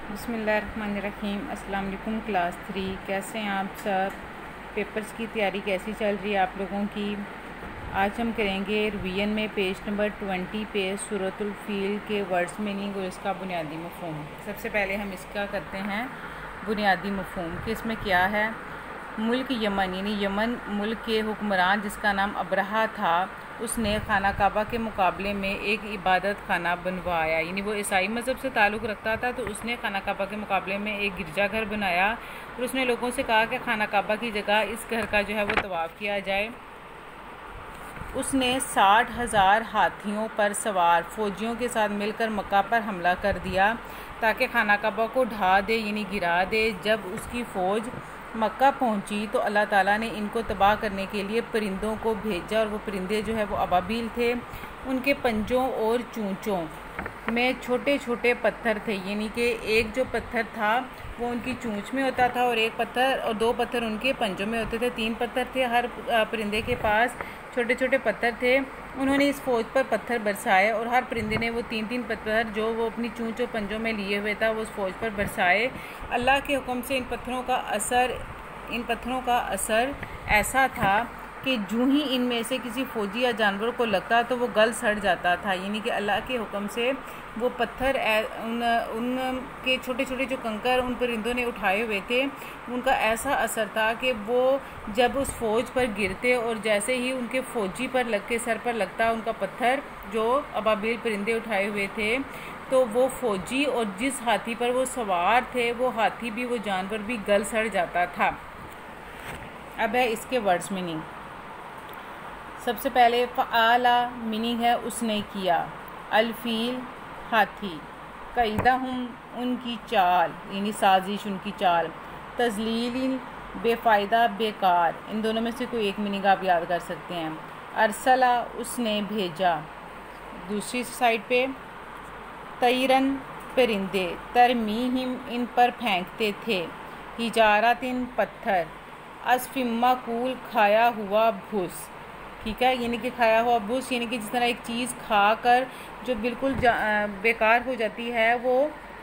بسم اللہ الرحمن الرحیم۔ السلام علیکم کلاس 3، کیسے ہیں آپ سب؟ پیپرز کی تیاری کیسی چل رہی ہے آپ لوگوں کی؟ آج ہم کریں گے ریویژن میں پیج نمبر 20 پہ سورۃ الفیل کے ورڈز میننگ اور اس کا بنیادی مفہوم۔ سب سے پہلے ہم اس کا کرتے ہیں بنیادی مفہوم کہ اس میں کیا ہے۔ ملک یمن یعنی یمن ملک کے حکمران جس کا نام ابرہہ تھا، اس نے خانہ کعبہ کے مقابلے میں ایک عبادت خانہ بنوایا، یعنی وہ عیسائی مذہب سے تعلق رکھتا تھا تو اس نے خانہ کعبہ کے مقابلے میں ایک گرجا گھر بنایا اور اس نے لوگوں سے کہا کہ خانہ کعبہ کی جگہ اس گھر کا جو ہے وہ طواف کیا جائے۔ اس نے 60,000 ہاتھیوں پر سوار فوجیوں کے ساتھ مل کر مکہ پر حملہ کر دیا تاکہ خانہ کعبہ کو ڈھا دے یعنی گرا دے۔ جب اس کی فوج مکہ پہنچی تو اللہ تعالیٰ نے ان کو تباہ کرنے کے لیے پرندوں کو بھیجا، اور وہ پرندے جو ہے وہ ابابیل تھے۔ ان کے پنجوں اور چونچوں میں چھوٹے چھوٹے پتھر تھے، یعنی کہ ایک جو پتھر تھا وہ ان کی چونچ میں ہوتا تھا اور ایک پتھر اور دو پتھر ان کے پنجوں میں ہوتے تھے۔ 3 پتھر تھے ہر پرندے کے پاس، چھوٹے چھوٹے پتھر تھے۔ انہوں نے اس فوج پر پتھر برسائے اور ہر پرندے نے وہ 3 پتھر جو وہ اپنی چونچ اور پنجوں میں لیے ہوئے تھا وہ اس فوج پر برسائے۔ اللہ کے حکم سے ان پتھروں کا اثر ایسا تھا کہ جو ہی ان میں سے کسی فوجی یا جانور کو لگتا تو وہ گل سڑ جاتا تھا، یعنی کہ اللہ کے حکم سے وہ پتھر ان کے چھوٹے چھوٹے جو کنکر ان پرندوں نے اٹھائے ہوئے تھے ان کا ایسا اثر تھا کہ وہ جب اس فوج پر گرتے اور جیسے ہی ان کے فوجی پر لگ کے سر پر لگتا ان کا پتھر جو ابابیل پرندے اٹھائے ہوئے تھے، تو وہ فوجی اور جس ہاتھی پر وہ سوار تھے وہ ہاتھی بھی وہ جانور بھی گل سڑ جاتا تھا۔ اب ہے اس کے ورڈز میننگ۔ سب سے پہلے فعالا میننگ ہے اس نے کیا، الفیل ہاتھی، قیدہم ان کی چال یعنی سازش ان کی چال، تضلیل بے فائدہ بیکار، ان دونوں میں سے کوئی ایک میننگ آپ یاد کر سکتے ہیں۔ ارسلہ اس نے بھیجا، دوسری سائڈ پہ طیرن پرندے، ترمیہم ان پر پھینکتے تھے، حجارتن پتھر، اسفم ماکول کھایا ہوا بھوس، ٹھیک ہے، یعنی کہ کھایا ہوا بھوس یعنی کہ جس طرح ایک چیز کھا کر جو بالکل بیکار ہو جاتی ہے وہ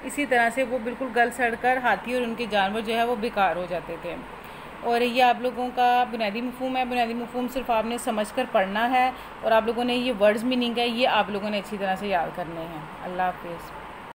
اسی طرح سے وہ بالکل گل سڑ کر ہاتھی اور ان کے جانور جو ہے وہ بیکار ہو جاتے تھے۔ اور یہ آپ لوگوں کا بنیادی مفہوم ہے۔ بنیادی مفہوم صرف آپ نے سمجھ کر پڑھنا ہے اور آپ لوگوں نے یہ ورڈز میننگ ہے یہ آپ لوگوں نے اچھی طرح سے یاد کرنے ہیں۔ اللہ حافظ۔